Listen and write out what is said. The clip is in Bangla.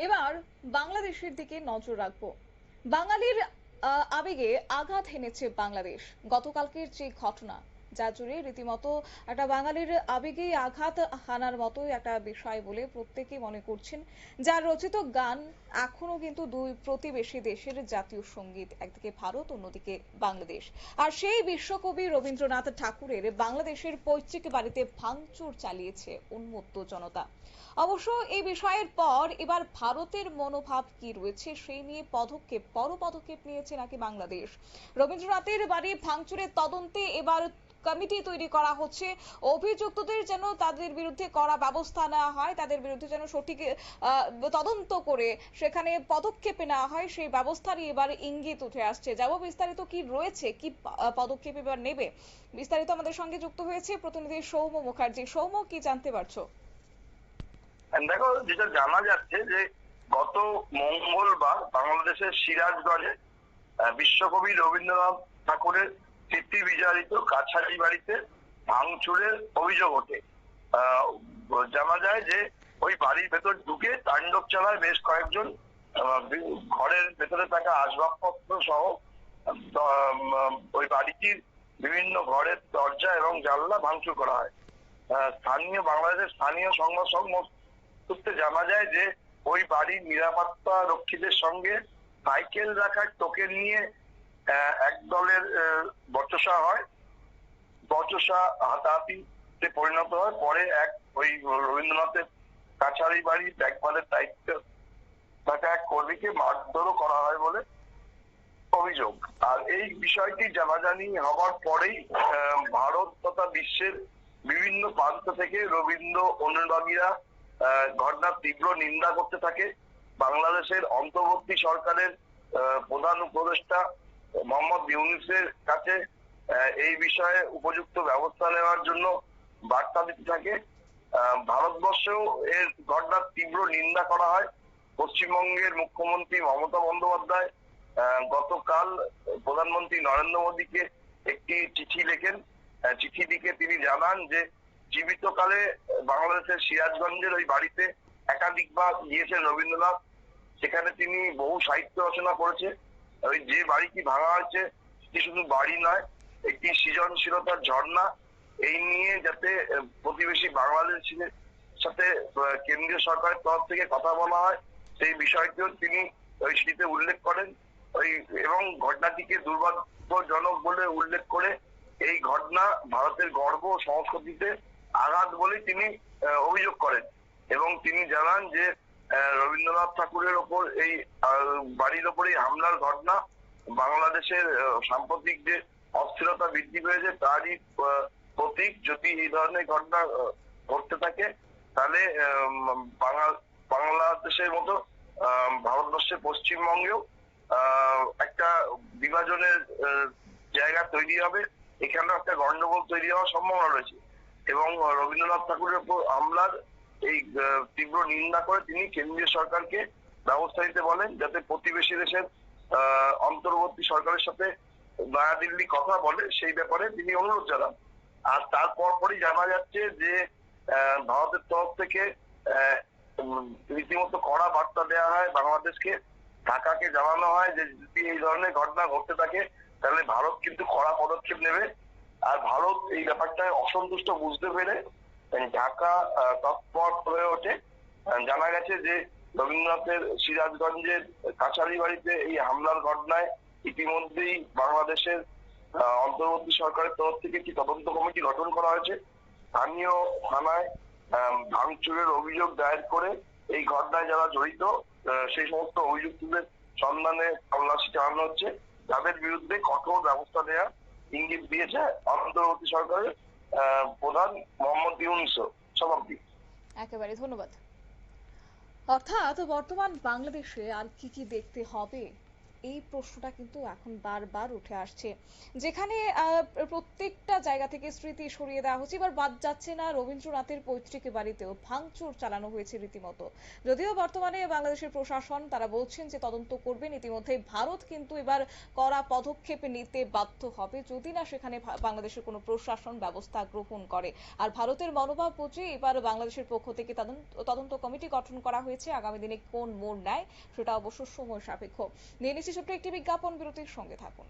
এবার বাংলাদেশের দিকে নজর রাখবো। বাঙালির আবেগে আঘাত হেনেছে বাংলাদেশ। গতকালকের যে ঘটনা, যা জুড়ে রীতিমতো একটা বাঙালির আবেগে আঘাত হানার মতোই একটা বিষয় বলে প্রত্যেকেই মনে করছেন। যার রচিত গান এখনো কিন্তু দুই প্রতিবেশী দেশের জাতীয় সঙ্গীত, একদিকে ভারত অন্যদিকে বাংলাদেশ। আর সেই বিশ্বকবি রবীন্দ্রনাথ ঠাকুরের বাংলাদেশের পৈতৃক বাড়িতে ভাঙচুর চালিয়েছে উন্মত্ত জনতা। অবশ্য এই বিষয়ের পর এবার ভারতের মনোভাব কি রয়েছে সেই নিয়ে বড় পদক্ষেপ নিয়েছে নাকি বাংলাদেশ। রবীন্দ্রনাথের বাড়ি ভাঙচুরের তদন্তে এবার কমিটি তৈরি করা হচ্ছে। অভিযুক্তদের যেন তাদের বিরুদ্ধে কড়া ব্যবস্থা নেওয়া হয়, তাদের বিরুদ্ধে যেন সঠিক তদন্ত করে সেখানে পদক্ষেপ নেওয়া হয়, সেই ব্যবস্থারই এবার ইঙ্গিত উঠে আসছে। যাব বিস্তারিত কি রয়েছে, কি পদক্ষেপ এবার নেবে, বিস্তারিত আমাদের সঙ্গে যুক্ত হয়েছে প্রতিনিধি সৌম্য মুখার্জি। সৌম্য, কি জানতে পারছো? দেখো, যেটা জানা যাচ্ছে যে গত মঙ্গলবার বাংলাদেশের সিরাজগঞ্জে বিশ্বকবি রবীন্দ্রনাথ ঠাকুরের স্মৃতি বিজড়িত কাছারি বাড়িতে ভাঙচুরের অভিযোগ ওঠে। জানা যায় যে ওই বাড়ির ভেতর ঢুকে তাণ্ডব চালায় বেশ কয়েকজন। ঘরের ভেতরে থাকা আসবাবপত্র সহ ওই বাড়িটির বিভিন্ন ঘরের দরজা এবং জানলা ভাঙচুর করা হয়। বাংলাদেশের স্থানীয় সংবাদ সূত্রে জানা যায় যে ওই বাড়ির নিরাপত্তা রক্ষীদের সঙ্গে সাইকেল রাখার টোকেন নিয়ে এক দলের বচসা হয়। বচসা হাতাহাতিতে পরিণত হয়। পরে ওই রবীন্দ্রনাথের কাছারি বাড়ি দেখভালের দায়িত্ব থাকা এক কর্মীকে মারধরও করা হয় বলে অভিযোগ। আর এই বিষয়টি জানাজানি হবার পরেই ভারত তথা বিশ্বের বিভিন্ন প্রান্ত থেকে রবীন্দ্র অনুরাগীরা ঘটনার তীব্র নিন্দা করতে থাকে। বাংলাদেশের অন্তর্বর্তী সরকারের প্রধান উপদেষ্টা মোহাম্মদ ইউনূসের কাছে এই বিষয়ে উপযুক্ত ব্যবস্থা নেওয়ার জন্য বার্তা দিতে থাকে। ভারতবর্ষেও এর ঘটনার তীব্র নিন্দা করা হয়। পশ্চিমবঙ্গের মুখ্যমন্ত্রী মমতা বন্দ্যোপাধ্যায় গতকাল প্রধানমন্ত্রী নরেন্দ্র মোদীকে একটি চিঠি লেখেন। চিঠি লিখে তিনি জানান যে জীবিতকালে বাংলাদেশের সিরাজগঞ্জের ওই বাড়িতে একাধিকবার গিয়েছেন রবীন্দ্রনাথ। সেখানে তিনি বহু সাহিত্য রচনা করেছে। ওই যে বাড়িটি ভাঙা হয়েছে সেটি শুধু বাড়ি নয়, একটি সৃজনশীলতার ঝর্ণা। এই নিয়ে যাতে প্রতিবেশী বাংলাদেশের সাথে কেন্দ্রীয় সরকারের তরফ থেকে কথা বলা হয়, সেই বিষয়টিও তিনি ওই চিঠিতে উল্লেখ করেন। এবং ঘটনাটিকে দুর্ভাগ্যজনক বলে উল্লেখ করে এই ঘটনা ভারতের গর্ব ও সংস্কৃতিতে আঘাত বলে তিনি অভিযোগ করেন। এবং তিনি জানান যে রবীন্দ্রনাথ ঠাকুরের ওপর এই বাড়ির ওপর এই হামলার ঘটনা বাংলাদেশের সাম্প্রতিক যে অস্থিরতা বৃদ্ধি পেয়েছে তারই প্রতীক। যদি এই ধরনের ঘটনা ঘটতে থাকে তাহলে বাংলাদেশের মতো ভারতবর্ষের পশ্চিমবঙ্গেও একটা বিভাজনের জায়গা তৈরি হবে। এখানেও একটা গন্ডগোল তৈরি হওয়ার সম্ভাবনা রয়েছে। এবং রবীন্দ্রনাথ ঠাকুরের উপর হামলার এই তীব্র নিন্দা করে তিনি কেন্দ্রীয় সরকারকে ব্যবস্থা নিতে বলেন, যাতে প্রতিবেশী দেশের অন্তর্বর্তী সরকারের সাথে নয়াদিল্লি কথা বলে, সেই ব্যাপারে তিনি অনুরোধ জানান। আর তারপর পরই জানা যাচ্ছে যে ভারতের তরফ থেকে রীতিমতো কড়া বার্তা দেওয়া হয় বাংলাদেশকে। ঢাকাকে জানানো হয় যে যদি এই ধরনের ঘটনা ঘটতে থাকে তাহলে ভারত কিন্তু কড়া পদক্ষেপ নেবে। আর ভারত এই ব্যাপারটায় অসন্তুষ্ট বুঝতে পেরে ঢাকা তৎপর হয়ে ওঠে। জানা গেছে যে রবীন্দ্রনাথের সিরাজগঞ্জের কাছারি বাড়িতে এই হামলার ঘটনায় ইতিমধ্যেই বাংলাদেশের অন্তর্বর্তী সরকারের তরফ থেকে একটি তদন্ত কমিটি গঠন করা হয়েছে। স্থানীয় থানায় ভাঙচুরের অভিযোগ দায়ের করে এই ঘটনায় যারা জড়িত সেই সমস্ত অভিযুক্তদের সন্ধানে তল্লাশি চালানো হচ্ছে। তাদের বিরুদ্ধে কঠোর ব্যবস্থা নেওয়ার ইঙ্গিত দিয়েছে অন্তর্বর্তী সরকারের প্রধান মোহাম্মদ ইউনূস। সমাপ্তি। একেবারে ধন্যবাদ। অর্থাৎ বর্তমান বাংলাদেশে আর কি কি দেখতে হবে এই প্রশ্নটা কিন্তু এখন বারবার উঠে আসছে, যেখানে প্রত্যেকটা জায়গা থেকে স্মৃতি সরিয়ে দেওয়া হচ্ছে। এবার বাদ যাচ্ছে না রবীন্দ্রনাথের পৈতৃক বাড়িতেও ভাঙচুর চালানো হয়েছে রীতিমতো। যদিও বর্তমানে বাংলাদেশের প্রশাসন তারা বলছেন যে তদন্ত করবেন, ইতিমধ্যে ভারত কিন্তু এবার কড়া পদক্ষেপ নিতে বাধ্য হবে যদি না সেখানে বাংলাদেশের কোনো প্রশাসন ব্যবস্থা গ্রহণ করে। আর ভারতের মনোভাব বুঝে এবার বাংলাদেশের পক্ষ থেকে তদন্ত কমিটি গঠন করা হয়েছে। আগামী দিনে কোন মোড় নেয় সেটা অবশ্য সময় সাপেক্ষ। নিয়ে নিচ্ছি ছোট্ট একটি বিজ্ঞাপন বিরতির, সঙ্গে থাকুন।